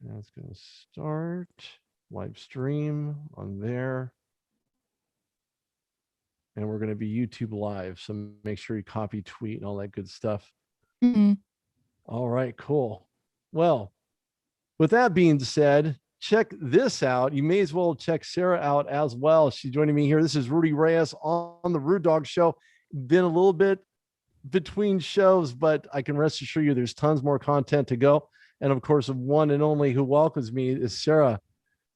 And it's going to start live stream on there. And we're going to be YouTube live. So make sure you copy, tweet, and all that good stuff. Mm-hmm. All right, cool. Well, with that being said, check this out. You may as well check Sara out as well. She's joining me here. This is Rudy Reyes on the Rude Dog Show. Been a little bit between shows, but I can rest assure you there's tons more content to go. And of course, one and only who welcomes me is Sara.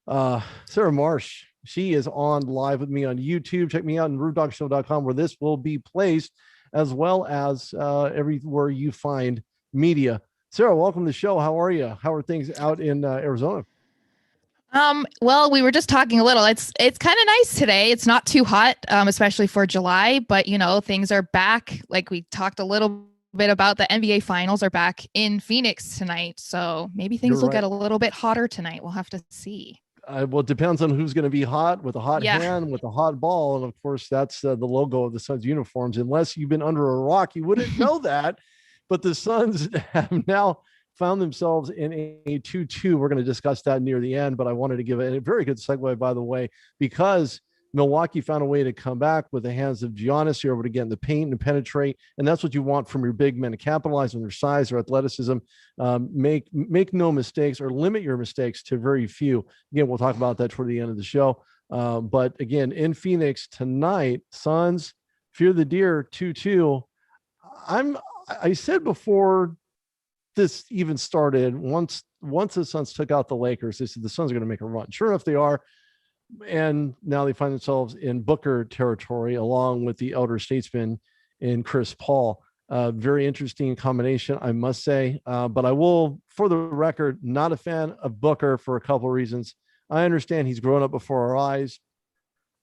Sara Marsh. She is on live with me on YouTube. Check me out on rudedogshow.com where this will be placed, as well as everywhere you find media. Sara, welcome to the show. How are you? How are things out in Arizona? Well, we were just talking a little. It's kind of nice today. It's not too hot, especially for July, but things are back. Like we talked a little bit about, the NBA finals are back in Phoenix tonight. So maybe things will get a little bit hotter tonight. We'll have to see. Well, it depends on who's going to be hot with a hot Yeah. hand, with a hot ball. And of course, that's the logo of the Suns uniforms. Unless you've been under a rock, you wouldn't know that. But the Suns have now found themselves in a 2-2. We're going to discuss that near the end, but I wanted to give a very good segue, by the way, because Milwaukee found a way to come back with the hands of Giannis. You're able to get in the paint and penetrate, and that's what you want from your big men, to capitalize on their size or athleticism. Make no mistakes, or limit your mistakes to very few. Again, we'll talk about that toward the end of the show. But again, in Phoenix tonight, Suns fear the deer 2-2. I said before this even started, once the Suns took out the Lakers, they said the Suns are going to make a run. Sure enough, they are. And now they find themselves in Booker territory, along with the elder statesman in Chris Paul. Very interesting combination, I must say. But I will, for the record, not a fan of Booker for a couple of reasons. I understand he's grown up before our eyes,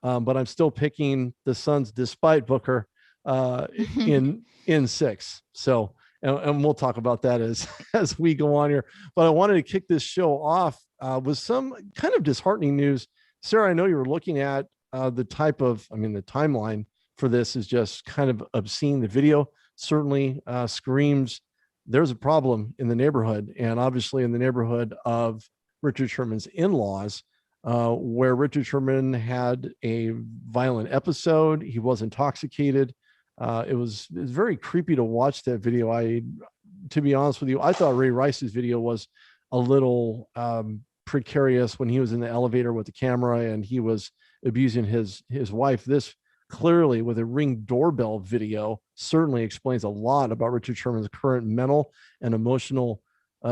but I'm still picking the Suns despite Booker in 6. So, and we'll talk about that as we go on here. But I wanted to kick this show off with some kind of disheartening news. Sara, I know you were looking at the timeline for this is just kind of obscene. The video certainly screams there's a problem in the neighborhood, and obviously in the neighborhood of Richard Sherman's in-laws, where Richard Sherman had a violent episode. He was intoxicated. It was very creepy to watch that video. To be honest with you, I thought Ray Rice's video was a little precarious when he was in the elevator with the camera and he was abusing his wife. This clearly, with a Ring doorbell video, certainly explains a lot about Richard Sherman's current mental and emotional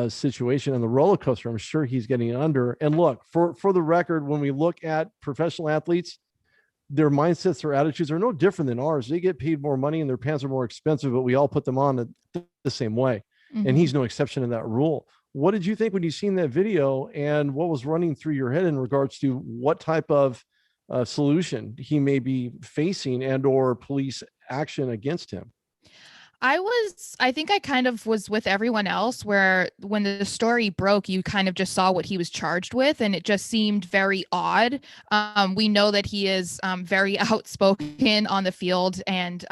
situation and the roller coaster I'm sure he's getting under. And look, for the record, when we look at professional athletes, their mindsets or attitudes are no different than ours. They get paid more money and their pants are more expensive, but we all put them on the same way. Mm-hmm. And he's no exception in that rule. What did you think when you seen that video, and what was running through your head in regards to what type of solution he may be facing and or police action against him? I think I kind of was with everyone else, where when the story broke, you kind of just saw what he was charged with, and it just seemed very odd. We know that he is very outspoken on the field, and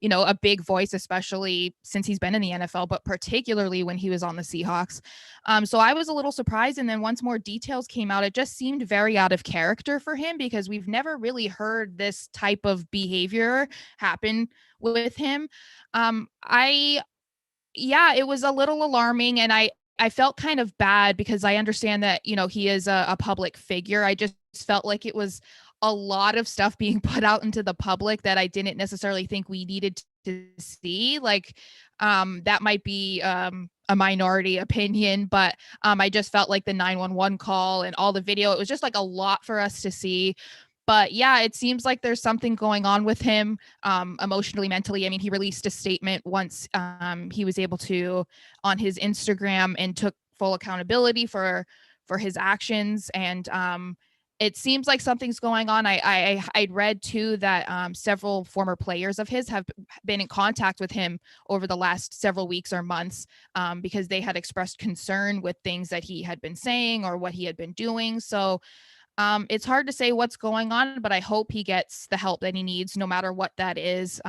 a big voice, especially since he's been in the NFL, but particularly when he was on the Seahawks. So I was a little surprised. And then once more details came out, it just seemed very out of character for him, because we've never really heard this type of behavior happen with him. It was a little alarming, and I felt kind of bad because I understand that, he is a public figure. I just felt like it was a lot of stuff being put out into the public that I didn't necessarily think we needed to see. Like, that might be a minority opinion, but I just felt like the 911 call and all the video, it was just like a lot for us to see. But yeah, it seems like there's something going on with him emotionally, mentally. I mean, he released a statement once he was able to on his Instagram and took full accountability for his actions. And it seems like something's going on. I'd read too that several former players of his have been in contact with him over the last several weeks or months because they had expressed concern with things that he had been saying or what he had been doing. So it's hard to say what's going on, but I hope he gets the help that he needs, no matter what that is.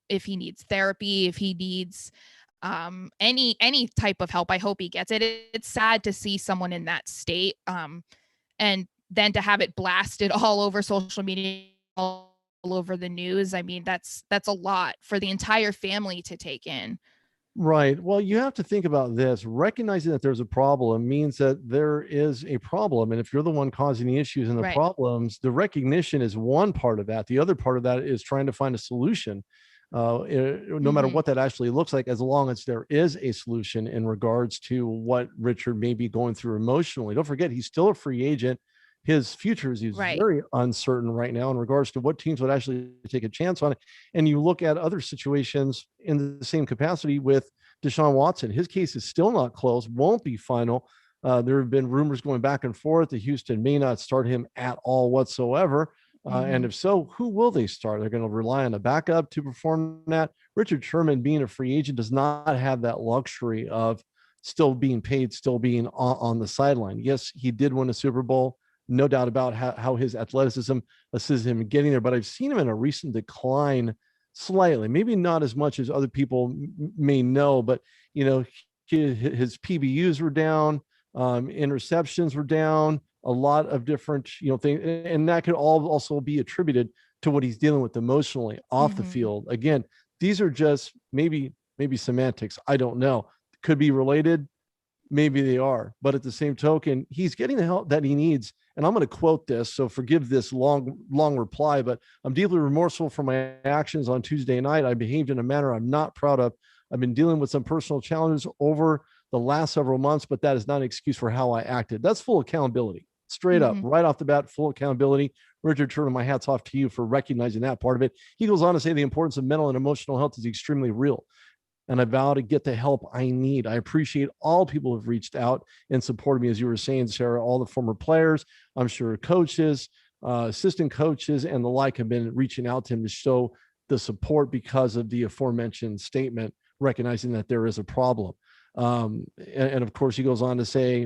If he needs therapy, if he needs any type of help. I hope he gets it. It's sad to see someone in that state, and then to have it blasted all over social media, all over the news. I mean, that's a lot for the entire family to take in. Right. Well, you have to think about this. Recognizing that there's a problem means that there is a problem. And if you're the one causing the issues and the Right. problems, the recognition is one part of that. The other part of that is trying to find a solution. No matter Mhm. what that actually looks like, as long as there is a solution in regards to what Richard may be going through emotionally. Don't forget, he's still a free agent. His future is Right. very uncertain right now in regards to what teams would actually take a chance on it. And you look at other situations in the same capacity with Deshaun Watson. His case is still not closed, won't be final. There have been rumors going back and forth that Houston may not start him at all whatsoever. And Mhm. if so, who will they start? They're going to rely on a backup to perform that. Richard Sherman, being a free agent, does not have that luxury of still being paid, still being on the sideline. Yes, he did win a Super Bowl. No doubt about how his athleticism assisted him in getting there, but I've seen him in a recent decline slightly, maybe not as much as other people may know, but you know, his PBUs were down, interceptions were down, a lot of different, things, and that could all also be attributed to what he's dealing with emotionally off the Mhm. field. Again, these are just maybe semantics. I don't know. Could be related, maybe they are, but at the same token, he's getting the help that he needs. And I'm going to quote this, so forgive this long reply, but I'm deeply remorseful for my actions on Tuesday night. I behaved in a manner I'm not proud of. I've been dealing with some personal challenges over the last several months, but that is not an excuse for how I acted. That's full accountability, straight up, Mhm. right off the bat, full accountability. Richard Sherman, my hat's off to you for recognizing that part of it. He goes on to say the importance of mental and emotional health is extremely real, and I vow to get the help I need. I appreciate all people who have reached out and supported me, as you were saying, Sarah. All the former players, I'm sure coaches, assistant coaches, and the like have been reaching out to him to show the support because of the aforementioned statement, recognizing that there is a problem. And of course, he goes on to say,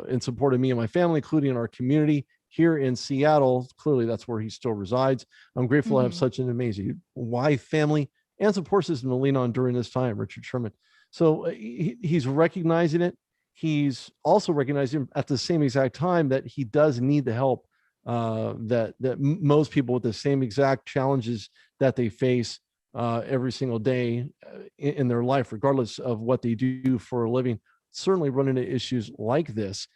in support of me and my family, including our community here in Seattle. Clearly, that's where he still resides. I'm grateful to have Mhm. such an amazing wife, family, and support system to lean on during this time, Richard Sherman. So he's recognizing it. He's also recognizing at the same exact time that he does need the help, that most people with the same exact challenges that they face every single day in their life, regardless of what they do for a living, certainly run into issues like this.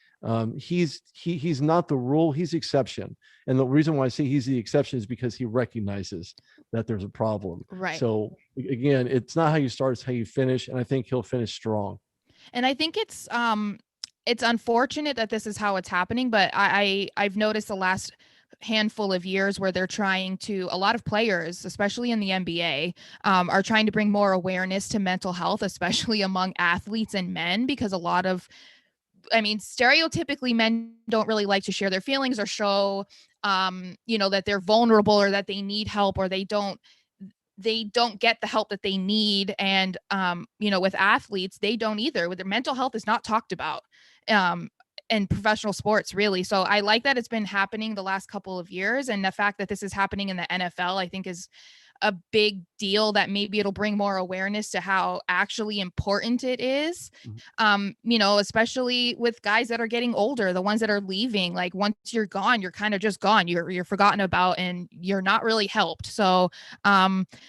He's not the rule; he's the exception. And the reason why I say he's the exception is because he recognizes that there's a problem. Right. So again, it's not how you start, it's how you finish. And I think he'll finish strong. And I think it's unfortunate that this is how it's happening, but I've noticed the last handful of years where they're trying to, a lot of players, especially in the NBA, are trying to bring more awareness to mental health, especially among athletes and men, because a lot of, I mean, stereotypically men don't really like to share their feelings or show, that they're vulnerable or that they need help, or they don't get the help that they need. And with athletes, they don't either. With their mental health is not talked about, um in professional sports, really. So I like that it's been happening the last couple of years, and the fact that this is happening in the NFL, I think, is a big deal, that maybe it'll bring more awareness to how actually important it is. Mhm. Especially with guys that are getting older, the ones that are leaving. Like, once you're gone, you're kind of just gone. You're forgotten about, and you're not really helped. So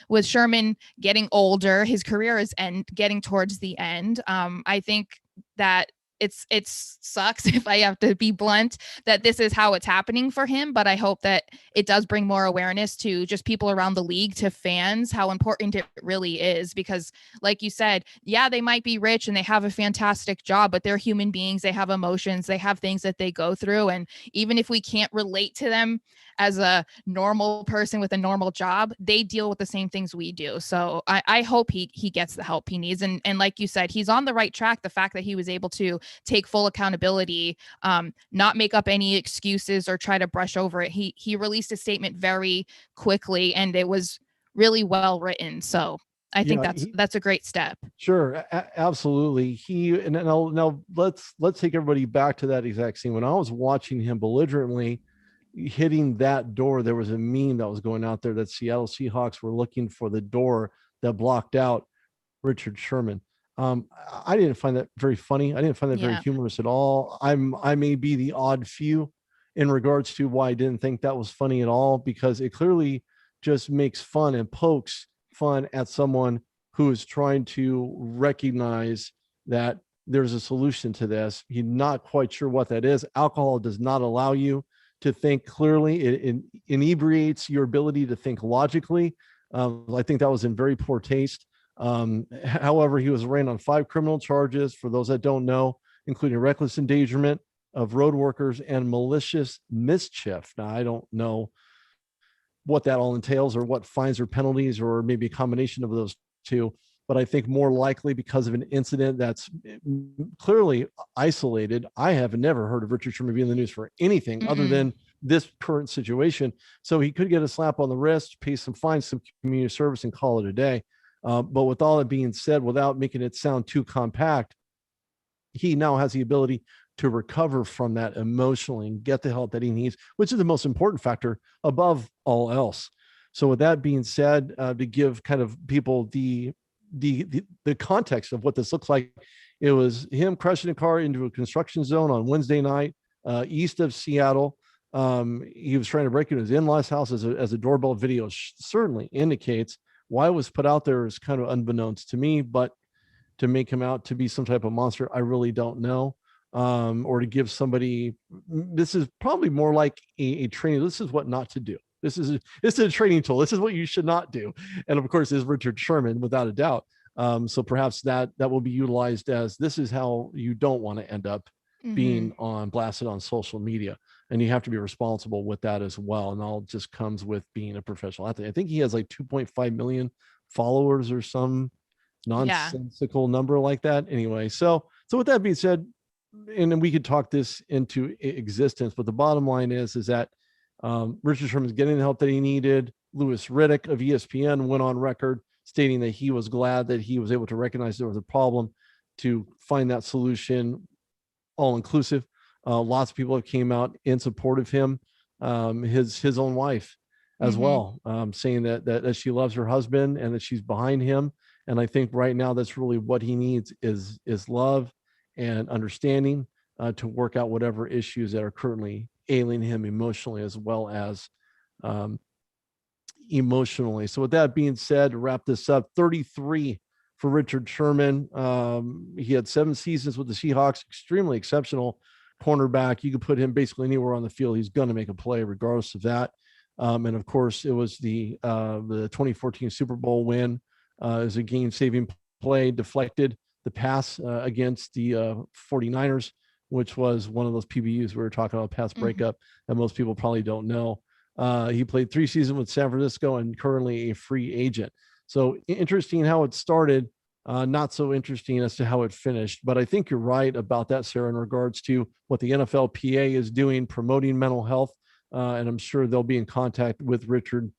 with Sherman getting older, his career is getting towards the end. I think that it sucks if I have to be blunt, that this is how it's happening for him, but I hope that it does bring more awareness to just people around the league, to fans, how important it really is. Because, like you said, yeah, they might be rich and they have a fantastic job, but they're human beings. They have emotions, they have things that they go through. And even if we can't relate to them as a normal person with a normal job, they deal with the same things we do. So I hope he gets the help he needs. And like you said, he's on the right track. The fact that he was able to take full accountability, not make up any excuses or try to brush over it. He released a statement very quickly, and it was really well written. So I think Yeah, that's a great step. sure, absolutely. And now let's take everybody back to that exact scene. When I was watching him belligerently hitting that door, there was a meme that was going out there that Seattle Seahawks were looking for the door that blocked out Richard Sherman. Um, I didn't find that very funny. I didn't find that very Yeah. humorous at all. I may be the odd few in regards to why I didn't think that was funny at all, because it clearly just makes fun and pokes fun at someone who is trying to recognize that there's a solution to this. He's not quite sure what that is. Alcohol does not allow you to think clearly. It inebriates your ability to think logically. I think that was in very poor taste. However, he was arraigned on 5 criminal charges, for those that don't know, including reckless endangerment of road workers and malicious mischief. Now, I don't know what that all entails, or what fines or penalties, or maybe a combination of those two. But I think more likely, because of an incident that's clearly isolated. I have never heard of Richard Sherman being in the news for anything other Mm-mm. than this current situation. So he could get a slap on the wrist, pay some fines, some community service, and call it a day. But with all that being said, without making it sound too compact, he now has the ability to recover from that emotionally and get the help that he needs, which is the most important factor above all else. So with that being said, to give kind of people the context of what this looks like, it was him crashing a car into a construction zone on Wednesday night, east of Seattle. He was trying to break into his in-laws house, as a doorbell video certainly indicates. Why it was put out there is kind of unbeknownst to me, but to make him out to be some type of monster, I really don't know. Or to give somebody, this is probably more like a training. This is what not to do. This is a training tool. This is what you should not do. And of course, is Richard Sherman, without a doubt. So perhaps that will be utilized as, this is how you don't want to end up Mm-hmm. being blasted on social media, and you have to be responsible with that as well. And all just comes with being a professional athlete. I think he has like 2.5 million followers or some Yeah. nonsensical number like that. Anyway, so with that being said, and then we could talk this into existence, but the bottom line is that Richard Sherman's getting the help that he needed. Louis Riddick of ESPN went on record stating that he was glad that he was able to recognize there was a problem, to find that solution all inclusive. Lots of people have came out in support of him. His own wife as Mm-hmm. well, saying that she loves her husband and that she's behind him. And I think right now that's really what he needs is love and understanding, to work out whatever issues that are currently ailing him emotionally as well as um, emotionally. So with that being said, to wrap this up, 33 for Richard Sherman. He had 7 seasons with the Seahawks, extremely exceptional cornerback. You could put him basically anywhere on the field. He's going to make a play regardless of that. And of course, it was the 2014 Super Bowl win, as a game-saving play, deflected the pass against the 49ers, which was one of those PBUs we were talking about, pass Mm-hmm. breakup, that most people probably don't know. He played 3 seasons with San Francisco and currently a free agent. So interesting how it started, not so interesting as to how it finished. But I think you're right about that, Sarah, in regards to what the NFLPA is doing, promoting mental health. And I'm sure they'll be in contact with Richard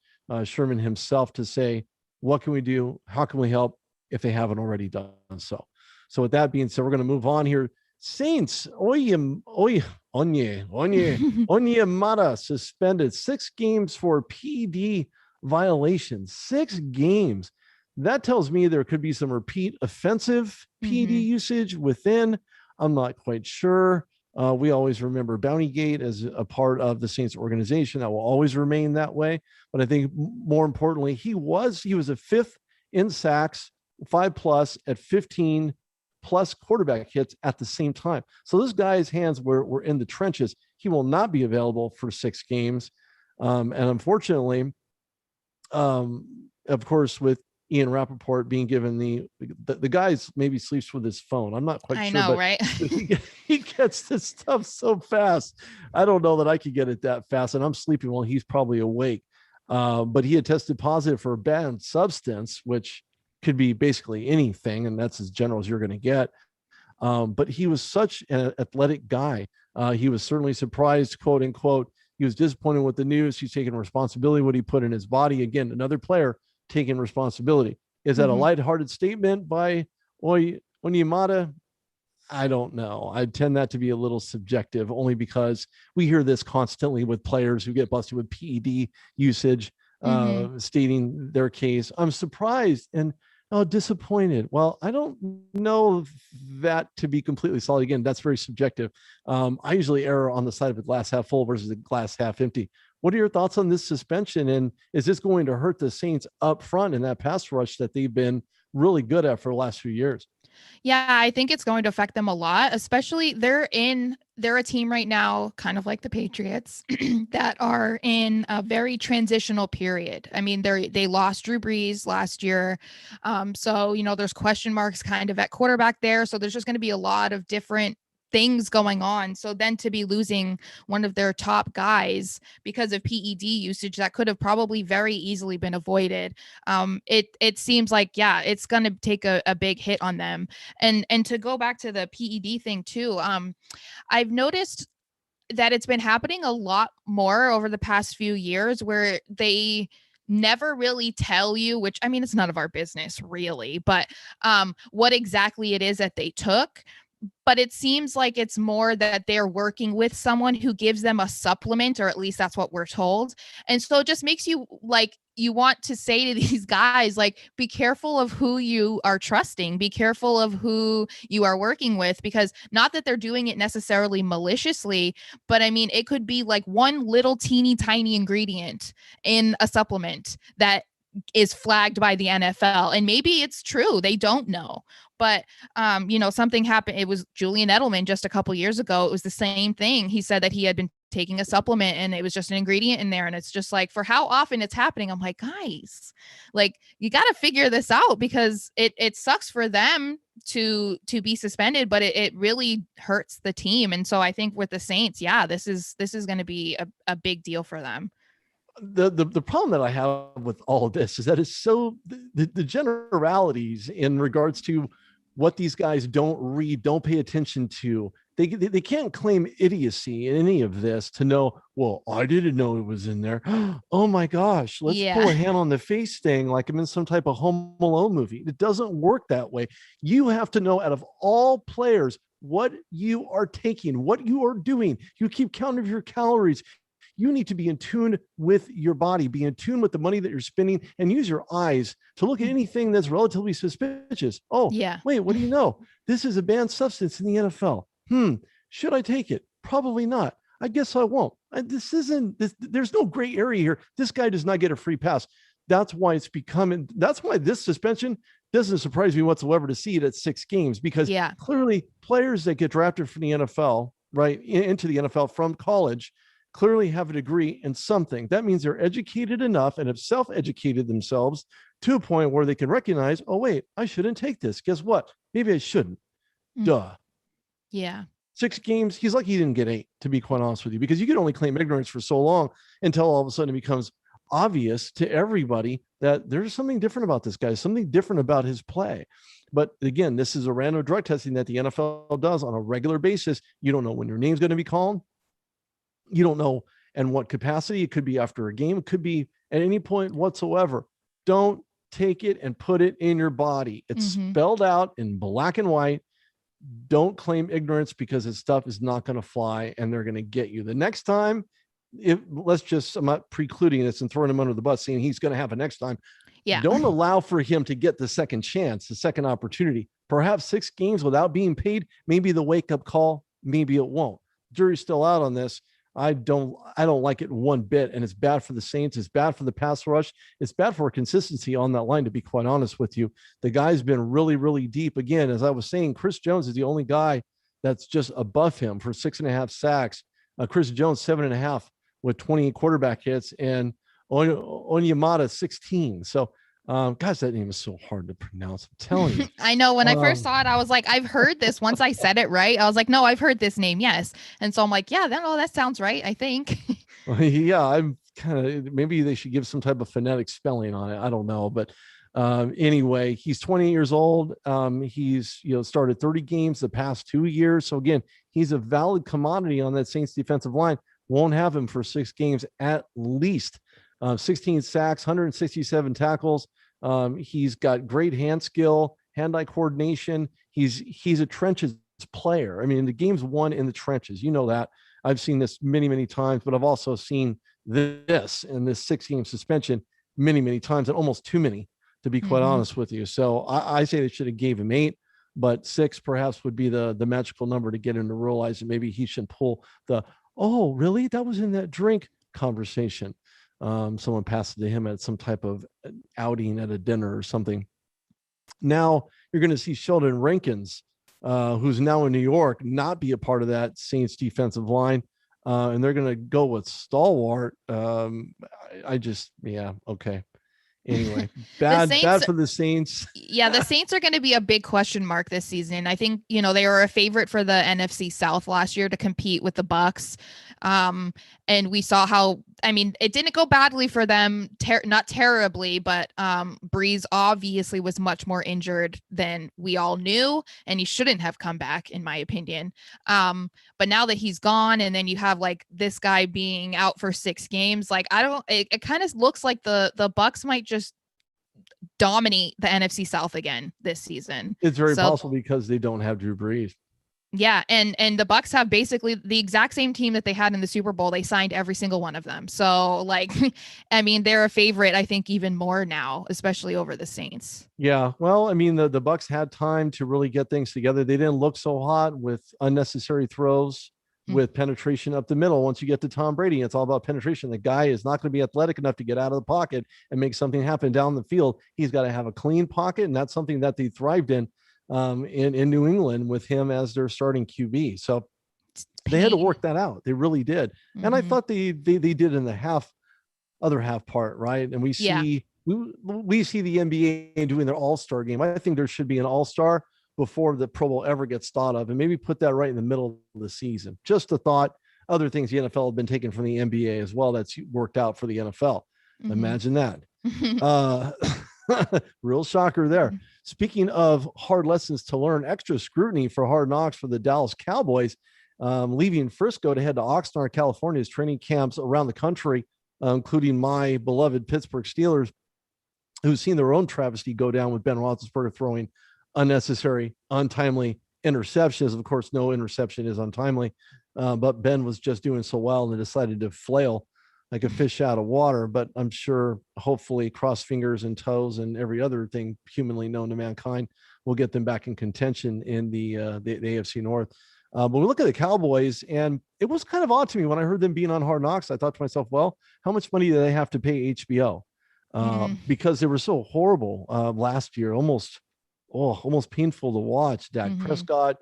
Sherman himself to say, what can we do? How can we help, if they haven't already done so? So with that being said, we're going to move on here. Saints, Onyemata suspended 6 games for PD violations. 6 games. That tells me there could be some repeat offensive PD Mm-hmm. usage within. I'm not quite sure. We always remember Bountygate as a part of the Saints organization. That will always remain that way. But I think more importantly, he was a 5th in sacks, 5 plus at 15 plus quarterback hits at the same time. So this guy's hands were in the trenches. He will not be available for 6 games. And unfortunately, of course, with Ian Rappaport being given the guy's maybe sleeps with his phone. I'm not quite I sure, know, but right? he gets this stuff so fast. I don't know that I could get it that fast, and I'm sleeping while he's probably awake. But he had tested positive for a banned substance, which could be basically anything, and that's as general as you're going to get. But he was such an athletic guy. He was certainly surprised, quote unquote. He was disappointed with the news. He's taking responsibility what he put in his body. Again, another player taking responsibility. Is that a Mm-hmm. lighthearted statement by Onyemata? I don't know. I tend that to be a little subjective, only because we hear this constantly with players who get busted with PED usage, Mm-hmm. stating their case. I'm surprised, and Oh, disappointed. Well, I don't know that to be completely solid. Again, that's very subjective. I usually err on the side of the glass half full versus the glass half empty. What are your thoughts on this suspension? And is this going to hurt the Saints up front in that pass rush that they've been really good at for the last few years? Yeah, I think it's going to affect them a lot, especially they're a team right now, kind of like the Patriots, that are in a very transitional period. I mean, they lost Drew Brees last year. So, there's question marks kind of at quarterback there. So there's just going to be a lot of different things going on. So then to be losing one of their top guys because of PED usage that could have probably very easily been avoided. It seems like, yeah, it's going to take a big hit on them. And to go back to the PED thing too, I've noticed that it's been happening a lot more over the past few years where they never really tell you, which I mean, it's none of our business really, but what exactly it is that they took. But it seems like it's more that they're working with someone who gives them a supplement, or at least that's what we're told. And so it just makes you like, you want to say to these guys, like, be careful of who you are trusting, be careful of who you are working with, because not that they're doing it necessarily maliciously, but I mean, it could be like one little teeny tiny ingredient in a supplement that is flagged by the NFL. And maybe it's true. They don't know. But something happened. It was Julian Edelman just a couple years ago. It was the same thing. He said that he had been taking a supplement and it was just an ingredient in there. And it's just like, for how often it's happening, I'm like, guys, like, you got to figure this out, because it sucks for them to be suspended, but it really hurts the team. And so I think with the Saints, yeah, this is going to be a big deal for them. The problem that I have with all of this is that it's so the generalities in regards to what these guys don't read, don't pay attention to. They can't claim idiocy in any of this to know, well, I didn't know it was in there. Oh my gosh, let's pull a hand on the face thing like I'm in some type of Home Alone movie. It doesn't work that way. You have to know, out of all players, what you are taking, what you are doing. You keep count of your calories. You need to be in tune with your body, be in tune with the money that you're spending, and use your eyes to look at anything that's relatively suspicious. Oh, yeah. Wait, what do you know? This is a banned substance in the NFL. Should I take it? Probably not. I guess I won't. There's no gray area here. This guy does not get a free pass. That's why this suspension doesn't surprise me whatsoever to see it at 6 games, because clearly players that get drafted from the NFL, right, into the NFL from college, clearly have a degree in something. That means they're educated enough and have self-educated themselves to a point where they can recognize, oh, wait, I shouldn't take this. Guess what? Maybe I shouldn't. Duh. Yeah. 6 games. He's lucky he didn't get 8, to be quite honest with you, because you can only claim ignorance for so long until all of a sudden it becomes obvious to everybody that there's something different about this guy, something different about his play. But again, this is a random drug testing that the NFL does on a regular basis. You don't know when your name's going to be called. You don't know in what capacity. It could be after a game. It could be at any point whatsoever. Don't take it and put it in your body. It's spelled out in black and white. Don't claim ignorance, because this stuff is not going to fly and they're going to get you. The next time, I'm not precluding this and throwing him under the bus, saying he's going to have a next time. Yeah. Don't allow for him to get the second chance, the second opportunity. Perhaps 6 games without being paid, maybe the wake-up call, maybe it won't. Jury's still out on this. I don't like it one bit, and it's bad for the Saints. It's bad for the pass rush. It's bad for consistency on that line, to be quite honest with you. The guy's been really, really deep. Again, as I was saying, Chris Jones is the only guy that's just above him for 6.5 sacks. Chris Jones, 7.5 with 28 quarterback hits, and Onyemata, 16. So, guys, that name is so hard to pronounce. I'm telling you. I know. When I first saw it, I was like, I've heard this. Once I said it right, I was like, no, I've heard this name. Yes. And so I'm like, yeah, that sounds right, I think. Yeah, I'm kind of, maybe they should give some type of phonetic spelling on it. I don't know. But anyway, he's 20 years old. He's started 30 games the past 2 years. So again, he's a valid commodity on that Saints defensive line. Won't have him for 6 games at least. 16 sacks, 167 tackles. He's got great hand skill, hand-eye coordination. He's a trenches player. I mean, the game's won in the trenches. You know that. I've seen this many, many times, but I've also seen this 6-game suspension many, many times, and almost too many to be quite honest with you. So I say they should have gave him 8, but 6 perhaps would be the magical number to get him to realize that maybe he should pull the, oh, really? That was in that drink conversation. Someone passed it to him at some type of outing at a dinner or something. Now you're going to see Sheldon Rankins, who's now in New York, not be a part of that Saints defensive line. And they're going to go with Stalwart. Okay. Anyway, bad for the Saints. Yeah, the Saints are going to be a big question mark this season. I think, they were a favorite for the NFC South last year to compete with the Bucks. And we saw how, it didn't go badly for them, not terribly, but Breeze obviously was much more injured than we all knew, and he shouldn't have come back, in my opinion. But now that he's gone, and then you have like this guy being out for 6 games, like it kind of looks like the Bucks might just dominate the NFC South again this season. It's very possible because they don't have Drew Brees. Yeah, and the Bucks have basically the exact same team that they had in the Super Bowl. They signed every single one of them. So, they're a favorite, I think, even more now, especially over the Saints. Yeah, well, the Bucks had time to really get things together. They didn't look so hot with unnecessary throws, with penetration up the middle. Once you get to Tom Brady, it's all about penetration. The guy is not going to be athletic enough to get out of the pocket and make something happen down the field. He's got to have a clean pocket, and that's something that they thrived in New England with him as their starting QB. So they had to work that out. They really did. And I thought they did in the other half part, right? And we see we see the NBA doing their all-star game. I think there should be an all-star before the Pro Bowl ever gets thought of, and maybe put that right in the middle of the season. Just a thought. Other things the NFL have been taken from the NBA as well. That's worked out for the NFL. Imagine that. Real shocker there. Speaking of hard lessons to learn, extra scrutiny for Hard Knocks for the Dallas Cowboys, leaving Frisco to head to Oxnard, California's training camps around the country, including my beloved Pittsburgh Steelers, who've seen their own travesty go down with Ben Roethlisberger throwing unnecessary, untimely interceptions. Of course, no interception is untimely, but Ben was just doing so well and decided to flail like a fish out of water. But I'm sure, hopefully, cross fingers and toes and every other thing humanly known to mankind will get them back in contention in the AFC North. But we look at the Cowboys, and it was kind of odd to me when I heard them being on Hard Knocks. I thought to myself, well, how much money do they have to pay HBO? Because they were so horrible last year, almost painful to watch. Dak Prescott,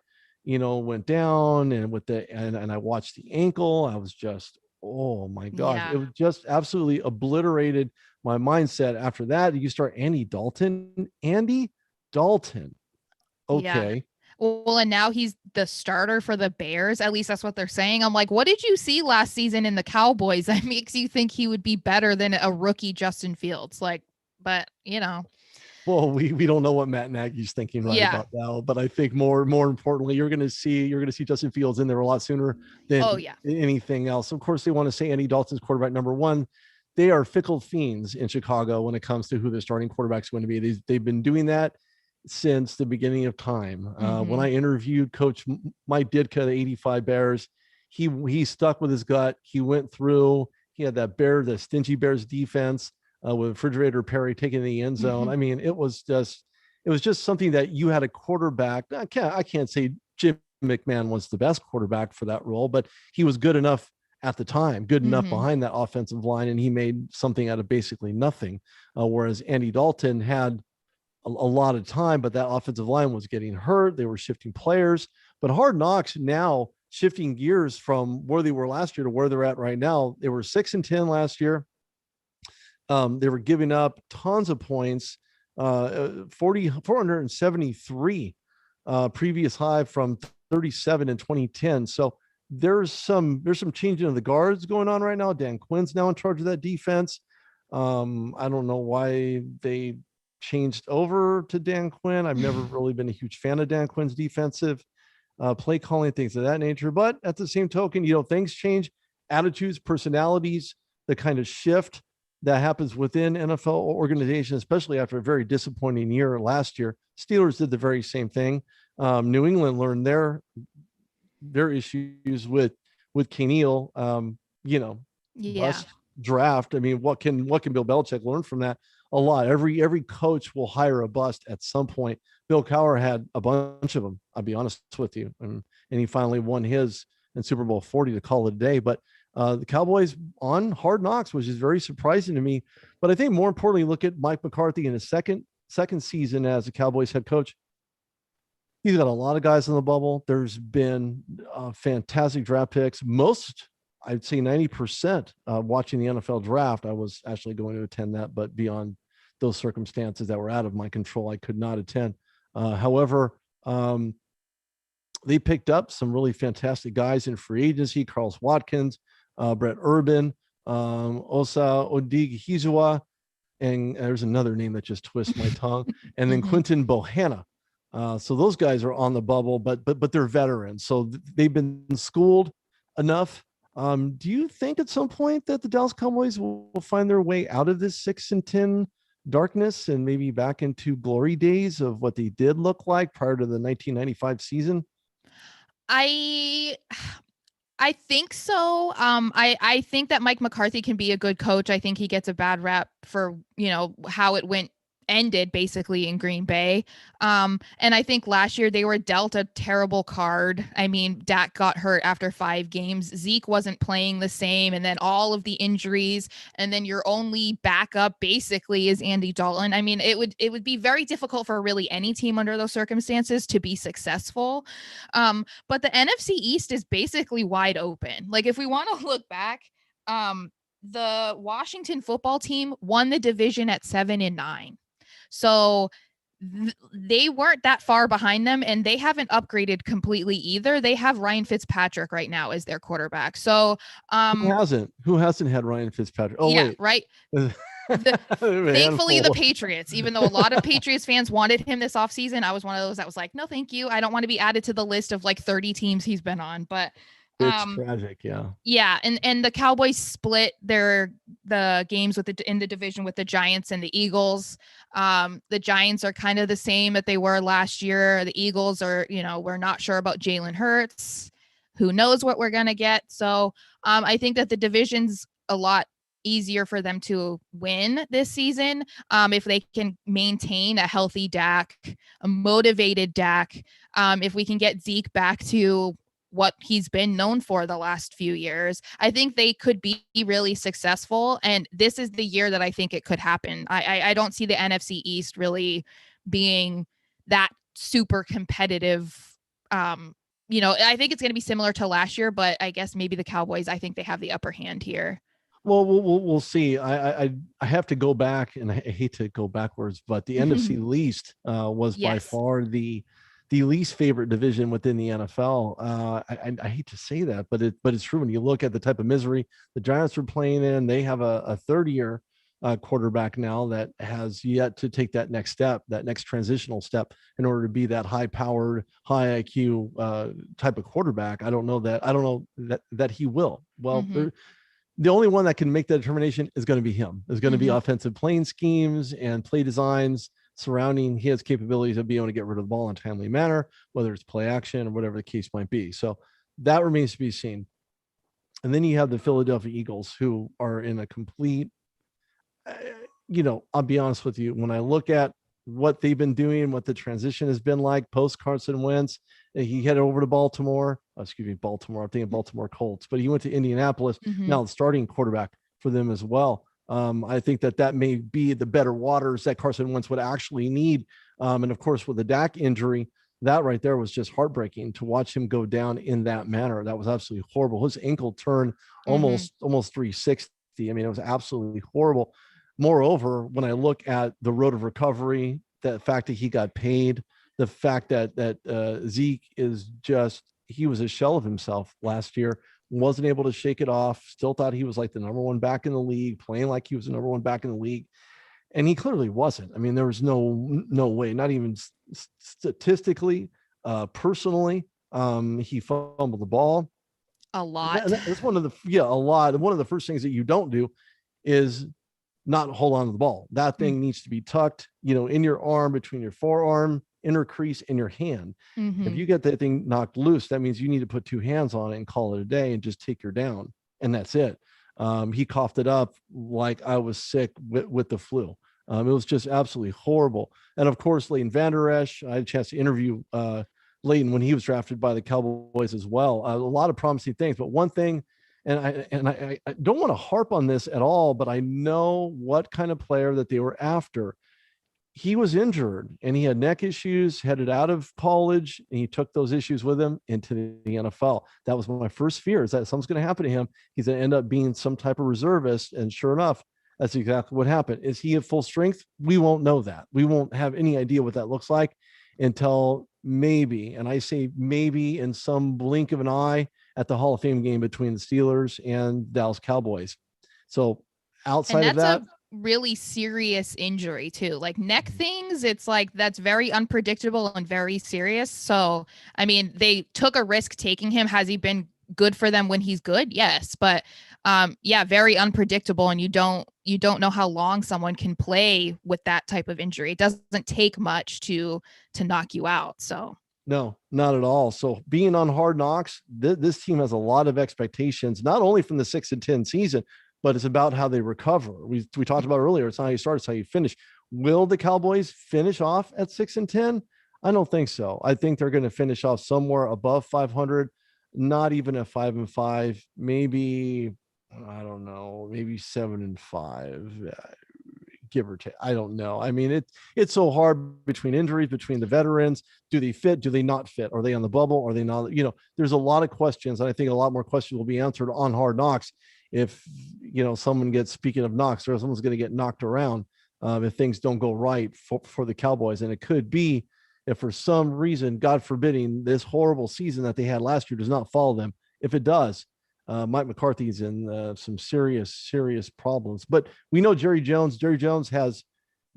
went down, and I watched the ankle. I was just, oh my gosh, it was just absolutely obliterated my mindset. After that, you start Andy Dalton. Okay. Yeah. Well, and now he's the starter for the Bears. At least that's what they're saying. I'm like, what did you see last season in the Cowboys that makes you think he would be better than a rookie Justin Fields? Well, we don't know what Matt Nagy's thinking about now, but I think more importantly, you're going to see Justin Fields in there a lot sooner than anything else. Of course, they want to say Andy Dalton's quarterback number 1. They are fickle fiends in Chicago when it comes to who their starting quarterback is going to be. They've been doing that since the beginning of time. When I interviewed Coach Mike Ditka, the '85 Bears, he stuck with his gut. He went through. He had the stingy Bears defense. With Refrigerator Perry taking the end zone. It was just something that you had a quarterback. I can't say Jim McMahon was the best quarterback for that role, but he was good enough at the time, good enough behind that offensive line, and he made something out of basically nothing. Whereas Andy Dalton had a lot of time, but that offensive line was getting hurt. They were shifting players. But Hard Knocks now shifting gears from where they were last year to where they're at right now. They were 6-10 last year. They were giving up tons of points, 473 previous high from 37 in 2010. So there's some changing of the guards going on right now. Dan Quinn's now in charge of that defense. I don't know why they changed over to Dan Quinn. I've never really been a huge fan of Dan Quinn's defensive play calling, things of that nature. But at the same token, things change, attitudes, personalities, the kind of shift that happens within NFL organizations, especially after a very disappointing year last year. Steelers did the very same thing. New England learned their issues with Keneal, bust draft. What can Bill Belichick learn from that? a lot. Every coach will hire a bust at some point. Bill Cowher had a bunch of them. I'll be honest with you, and he finally won his in Super Bowl 40 to call it a day. But the Cowboys on Hard Knocks, which is very surprising to me. But I think more importantly, look at Mike McCarthy in his second season as a Cowboys head coach. He's got a lot of guys in the bubble. There's been fantastic draft picks. Most, I'd say 90%, watching the NFL draft. I was actually going to attend that, but beyond those circumstances that were out of my control, I could not attend. However, they picked up some really fantastic guys in free agency: Carlos Watkins, Brett Urban, Osa Odighizuwa, and there's another name that just twists my tongue, and then Quinton Bohanna. So those guys are on the bubble, but they're veterans, so they've been schooled enough. Do you think at some point that the Dallas Cowboys will find their way out of this 6-10 darkness and maybe back into glory days of what they did look like prior to the 1995 season? I think so. I think that Mike McCarthy can be a good coach. I think he gets a bad rap for, how it ended basically in Green Bay. And I think last year they were dealt a terrible card. I mean, Dak got hurt after 5 games. Zeke wasn't playing the same. And then all of the injuries. And then your only backup basically is Andy Dalton. I mean, it would be very difficult for really any team under those circumstances to be successful. But the NFC East is basically wide open. Like, if we want to look back, the Washington football team won the division at 7-9. So they weren't that far behind them, and they haven't upgraded completely either. They have Ryan Fitzpatrick right now as their quarterback. So who hasn't had Ryan Fitzpatrick? Oh, yeah, wait. Right. Thankfully, the Patriots, even though a lot of Patriots fans wanted him this offseason, I was one of those that was like, no, thank you. I don't want to be added to the list of like 30 teams he's been on. But it's tragic. Yeah. And the Cowboys split the games in the division with the Giants and the Eagles. The Giants are kind of the same that they were last year. The Eagles are, we're not sure about Jalen Hurts. Who knows what we're going to get. So I think that the division's a lot easier for them to win this season if they can maintain a healthy Dak, a motivated Dak. If we can get Zeke back to what he's been known for the last few years, I think they could be really successful. And this is the year that I think it could happen. I don't see the NFC East really being that super competitive. I think it's going to be similar to last year, but I guess maybe the Cowboys, I think they have the upper hand here. Well, we'll see. I have to go back, and I hate to go backwards, but the NFC least was by far the least favorite division within the NFL. I hate to say that, but it's true. When you look at the type of misery the Giants are playing in, they have a third-year quarterback now that has yet to take that next step, that next transitional step, in order to be that high-powered, high IQ type of quarterback. I don't know that he will. Well, the only one that can make that determination is going to be him. There's going to be offensive playing schemes and play designs surrounding his capabilities of being able to get rid of the ball in a timely manner, whether it's play action or whatever the case might be. So that remains to be seen. And then you have the Philadelphia Eagles, who are in a complete, I'll be honest with you, when I look at what they've been doing, what the transition has been like post Carson Wentz, he headed over to Baltimore. I'm thinking Baltimore Colts, but he went to Indianapolis. Now the starting quarterback for them as well. I think that may be the better waters that Carson Wentz would actually need. And of course, with the Dak injury, that right there was just heartbreaking to watch him go down in that manner. That was absolutely horrible. His ankle turned almost 360. I mean, it was absolutely horrible. Moreover, when I look at the road of recovery, the fact that he got paid, the fact that Zeke he was a shell of himself last year, wasn't able to shake it off, still thought he was like the number one back in the league, playing like he was the number one back in the league. And he clearly wasn't. I mean, there was no way, not even statistically, personally. He fumbled the ball a lot. That's one of the first things that you don't do is not hold on to the ball. That thing needs to be tucked, in your arm, between your forearm, inner crease, and your hand. If you get that thing knocked loose, that means you need to put 2 hands on it and call it a day and just take your down. And that's it. He coughed it up like I was sick with the flu. It was just absolutely horrible. And of course, Leighton Vander Esch, I had a chance to interview Leighton when he was drafted by the Cowboys as well. A lot of promising things, but one thing, and I don't want to harp on this at all, but I know what kind of player that they were after. He was injured and he had neck issues, headed out of college, and he took those issues with him into the NFL. That was my first fear, is that something's going to happen to him. He's going to end up being some type of reservist. And sure enough, that's exactly what happened. Is he at full strength? We won't know that. We won't have any idea what that looks like until maybe, and I say maybe, in some blink of an eye at the Hall of Fame game between the Steelers and Dallas Cowboys. So outside of that, really serious injury too, like neck things, it's like that's very unpredictable and very serious. So I mean, they took a risk taking him. Has he been good for them when he's good? Yes, but yeah, very unpredictable, and you don't know how long someone can play with that type of injury. It doesn't take much to knock you out. So no, not at all. So being on Hard Knocks, this team has a lot of expectations, not only from the 6-10 season, but it's about how they recover. We talked about earlier. It's not how you start, it's how you finish. Will the Cowboys finish off at 6-10? I don't think so. I think they're going to finish off somewhere above 500, not even at 5-5, maybe, I don't know, maybe 7-5, give or take. I don't know. I mean, it's so hard between injuries, between the veterans. Do they fit? Do they not fit? Are they on the bubble? Are they not? There's a lot of questions, and I think a lot more questions will be answered on Hard Knocks if someone gets, speaking of knocks, or someone's going to get knocked around if things don't go right for the Cowboys. And it could be, if for some reason, God forbidding, this horrible season that they had last year does not follow them. If it does, Mike McCarthy's in some serious problems. But we know Jerry Jones has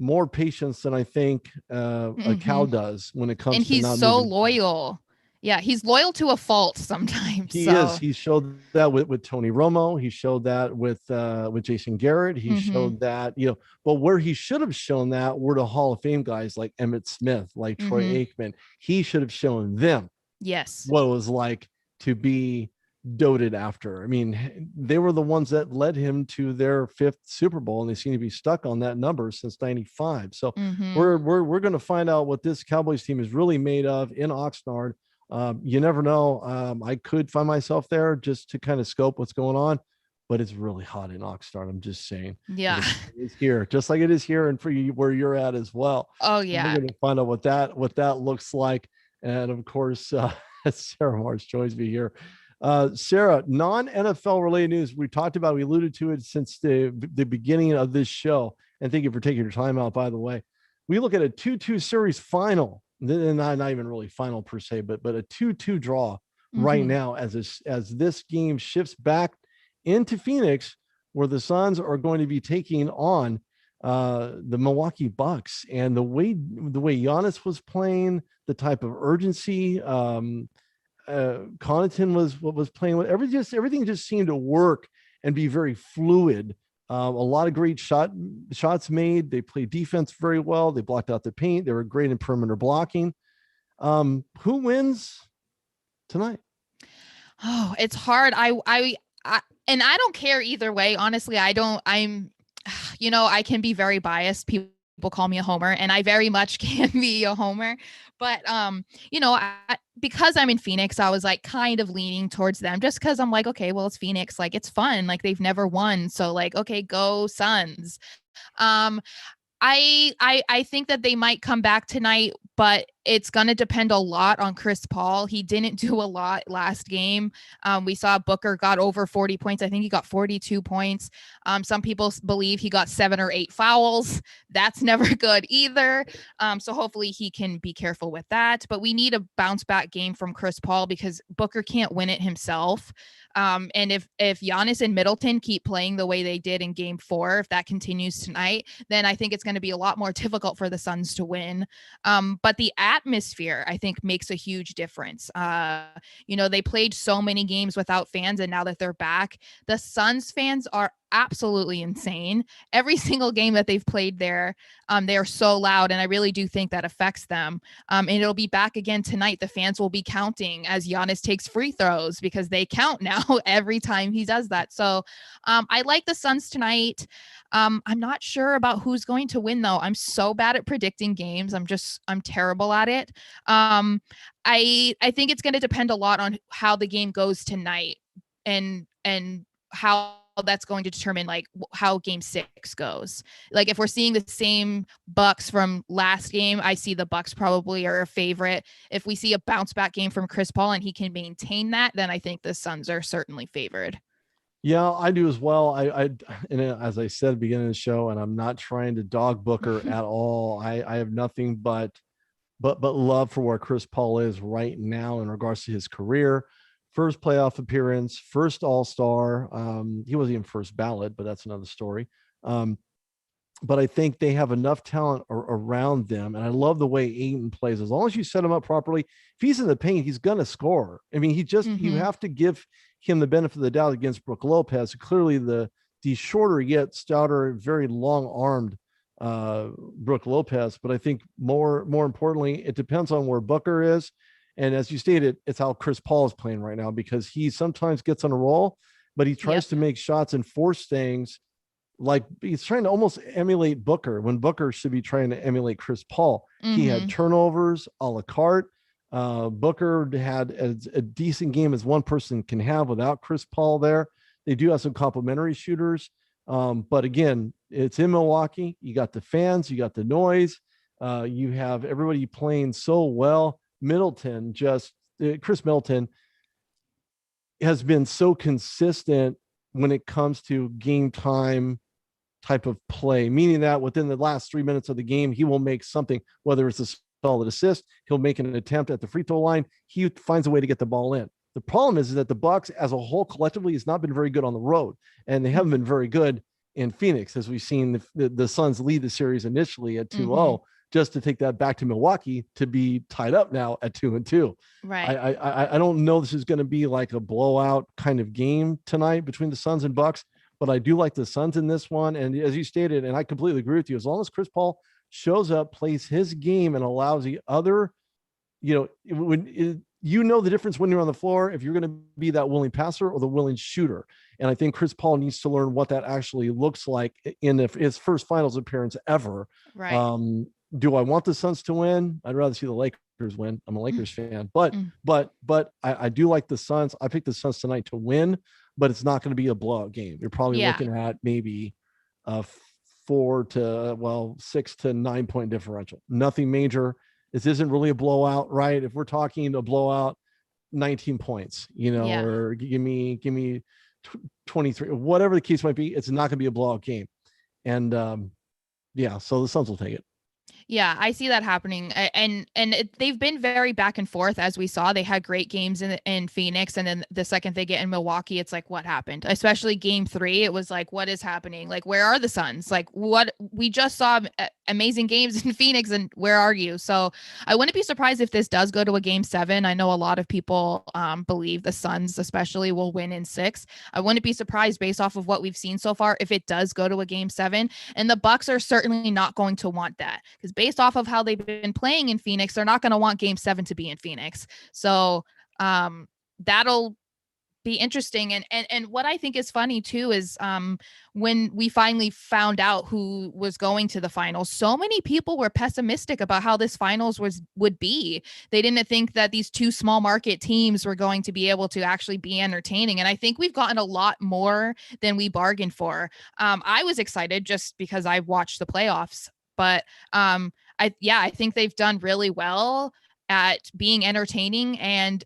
more patience than I think a cow does when it comes to, and he's not so moving. Loyal. Yeah, he's loyal to a fault sometimes. He is. He showed that with Tony Romo. He showed that with Jason Garrett. He showed that, but where he should have shown that were the Hall of Fame guys like Emmitt Smith, like Troy Aikman. He should have shown them what it was like to be doted after. I mean, they were the ones that led him to their 5th Super Bowl, and they seem to be stuck on that number since 95. So we're going to find out what this Cowboys team is really made of in Oxnard. You never know. I could find myself there just to kind of scope what's going on, but it's really hot in Oxnard. I'm just saying. Yeah, it's here, just like it is here, and for you where you're at as well. Oh yeah, we're going to find out what that looks like, and of course, Sara Marsh joins me here. Sara, non-NFL related news. We talked about, we alluded to it since the beginning of this show, and thank you for taking your time out. By the way, we look at a 2-2 series final. Not even really final per se, but a 2-2 draw right now as this game shifts back into Phoenix, where the Suns are going to be taking on the Milwaukee Bucks. And the way Giannis was playing, the type of urgency Connaughton was playing with, everything just seemed to work and be very fluid. A lot of great shots made. They played defense very well. They blocked out the paint. They were great in perimeter blocking. Who wins tonight? Oh, it's hard. I don't care either way. Honestly, I can be very biased. People call me a homer, and I very much can be a homer. But because I'm in Phoenix, I was like kind of leaning towards them, just because I'm like, okay, well, it's Phoenix, like it's fun, like they've never won, so like, okay, go Suns. I think that they might come back tonight, but it's going to depend a lot on Chris Paul. He didn't do a lot last game. We saw Booker got over 40 points. I think he got 42 points. Some people believe he got 7 or 8 fouls. That's never good either. So hopefully he can be careful with that. But we need a bounce back game from Chris Paul, because Booker can't win it himself. And if Giannis and Middleton keep playing the way they did in game 4, if that continues tonight, then I think it's going to be a lot more difficult for the Suns to win. But the atmosphere, I think, makes a huge difference. They played so many games without fans, and now that they're back, the Suns fans are absolutely insane. Every single game that they've played there, they are so loud, and I really do think that affects them. And it'll be back again tonight. The fans will be counting as Giannis takes free throws because they count now every time he does that. So I like the Suns tonight. I'm not sure about who's going to win though. I'm so bad at predicting games. I'm terrible at it. I think it's going to depend a lot on how the game goes tonight, and how that's going to determine like how game 6 goes. Like if we're seeing the same Bucks from last game, I see the Bucks probably are a favorite. If we see a bounce back game from Chris Paul and he can maintain that, then I think the Suns are certainly favored. Yeah, I do as well. And as I said at the beginning of the show, and I'm not trying to dog Booker at all. I have nothing but love for where Chris Paul is right now in regards to his career. First playoff appearance, first All-Star. He wasn't even first ballot, but that's another story. But I think they have enough talent around them. And I love the way Ayton plays. As long as you set him up properly, if he's in the paint, he's going to score. I mean, you have to give him the benefit of the doubt against Brook Lopez. Clearly, the shorter yet stouter, very long-armed Brook Lopez. But I think more importantly, it depends on where Booker is. And as you stated, it's how Chris Paul is playing right now, because he sometimes gets on a roll, but he tries to make shots and force things. Like he's trying to almost emulate Booker when Booker should be trying to emulate Chris Paul. He had turnovers a la carte. Booker had a decent game as one person can have without Chris Paul there. They do have some complimentary shooters. But again, it's in Milwaukee. You got the fans, you got the noise. You have everybody playing so well. Chris Middleton has been so consistent when it comes to game time type of play, meaning that within the last 3 minutes of the game, he will make something, whether it's a solid assist, he'll make an attempt at the free throw line. He finds a way to get the ball in. The problem is that the Bucks as a whole collectively has not been very good on the road, and they haven't been very good in Phoenix, as we've seen the Suns lead the series initially at 2-0, just to take that back to Milwaukee to be tied up now at 2-2. Right. I don't know this is going to be like a blowout kind of game tonight between the Suns and Bucks, but I do like the Suns in this one. And as you stated, and I completely agree with you, as long as Chris Paul shows up, plays his game, and allows the other, the difference when you're on the floor, if you're going to be that willing passer or the willing shooter. And I think Chris Paul needs to learn what that actually looks like in his first finals appearance ever. Right. Do I want the Suns to win? I'd rather see the Lakers win. I'm a Lakers fan, but I do like the Suns. I picked the Suns tonight to win, but it's not going to be a blowout game. You're probably looking at maybe a 6 to 9 point differential. Nothing major. This isn't really a blowout, right? If we're talking a blowout, 19 points, or give me 23, whatever the case might be, it's not going to be a blowout game. And so the Suns will take it. Yeah, I see that happening, they've been very back and forth, as we saw. They had great games in Phoenix, and then the second they get in Milwaukee, it's like, what happened? Especially game 3, it was like, what is happening? Like, where are the Suns? Like, what? We just saw amazing games in Phoenix, and where are you? So I wouldn't be surprised if this does go to a game 7. I know a lot of people believe the Suns especially will win in 6. I wouldn't be surprised based off of what we've seen so far if it does go to a game 7, and the Bucks are certainly not going to want that, because based off of how they've been playing in Phoenix, they're not going to want game 7 to be in Phoenix. So that'll be interesting. And what I think is funny too is when we finally found out who was going to the finals, so many people were pessimistic about how this finals would be. They didn't think that these 2 small market teams were going to be able to actually be entertaining. And I think we've gotten a lot more than we bargained for. I was excited just because I watched the playoffs. But I think they've done really well at being entertaining and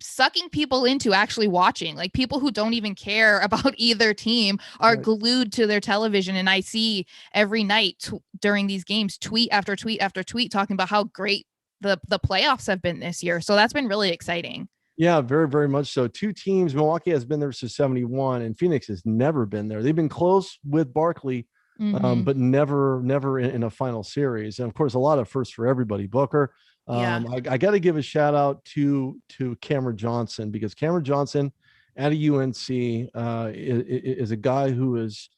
sucking people into actually watching. Like, people who don't even care about either team are glued to their television. And I see every night during these games, tweet after tweet after tweet, talking about how great the playoffs have been this year. So that's been really exciting. Yeah, very, very much so. 2 teams. Milwaukee has been there since 71, and Phoenix has never been there. They've been close with Barkley, but never in a final series. And of course, a lot of firsts for everybody. Booker. I got to give a shout out to Cameron Johnson, because Cameron Johnson at a UNC, is a guy who's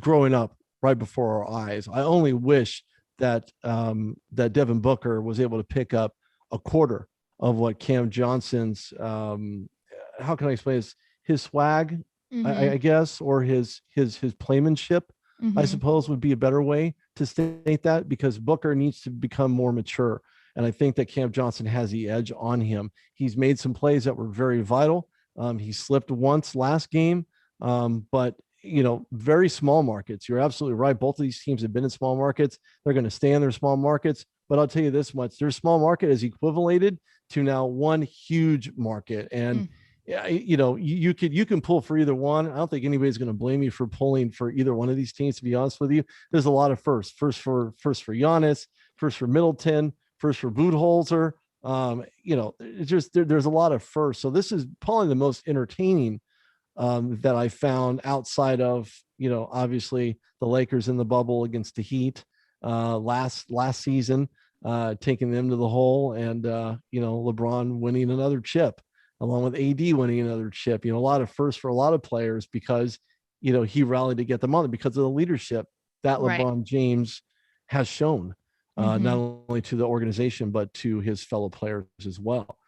growing up right before our eyes. I only wish that that Devin Booker was able to pick up a quarter of what Cam Johnson's how can I explain this? His swag, I guess, or his playmanship, I suppose, would be a better way to state that, because Booker needs to become more mature. And I think that Cam Johnson has the edge on him. He's made some plays that were very vital. He slipped once last game, but very small markets. You're absolutely right. Both of these teams have been in small markets. They're going to stay in their small markets. But I'll tell you this much: their small market is equivalated to now one huge market. And you can pull for either one. I don't think anybody's going to blame you for pulling for either one of these teams, to be honest with you. There's a lot of first for Giannis, first for Middleton, first for Budenholzer. It's just there's a lot of first. So this is probably the most entertaining that I found, outside of obviously the Lakers in the bubble against the Heat last season, taking them to the hole, and LeBron winning another chip, along with AD winning another chip. A lot of firsts for a lot of players, because he rallied to get them on, because of the leadership that LeBron James has shown, not only to the organization but to his fellow players as well.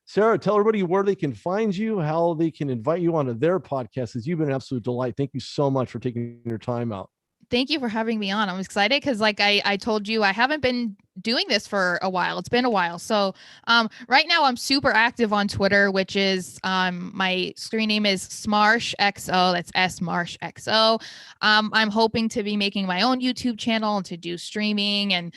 Sara, tell everybody where they can find you, how they can invite you onto their podcast, as you've been an absolute delight. Thank you so much for taking your time out. Thank you for having me on. I'm excited because, like I told you, I haven't been doing this for a while. It's been a while. So right now I'm super active on Twitter, which is my screen name is SmarshXO. That's SMarshXO. I'm hoping to be making my own YouTube channel and to do streaming. And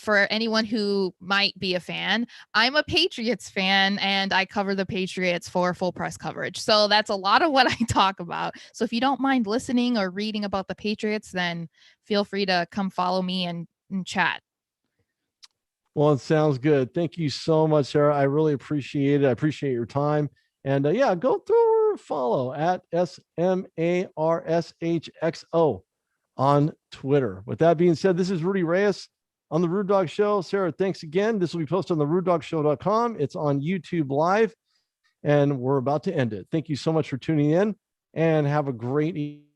for anyone who might be a fan, I'm a Patriots fan, and I cover the Patriots for Full Press Coverage. So that's a lot of what I talk about. So if you don't mind listening or reading about the Patriots, then feel free to come follow me and chat. Well, it sounds good. Thank you so much, Sara. I really appreciate it. I appreciate your time. And go through follow at SMARSHXO on Twitter. With that being said, this is Rudy Reyes on the Rude Dog Show. Sara, thanks again. This will be posted on the rudedogshow.com. It's on YouTube Live, and we're about to end it. Thank you so much for tuning in, and have a great evening.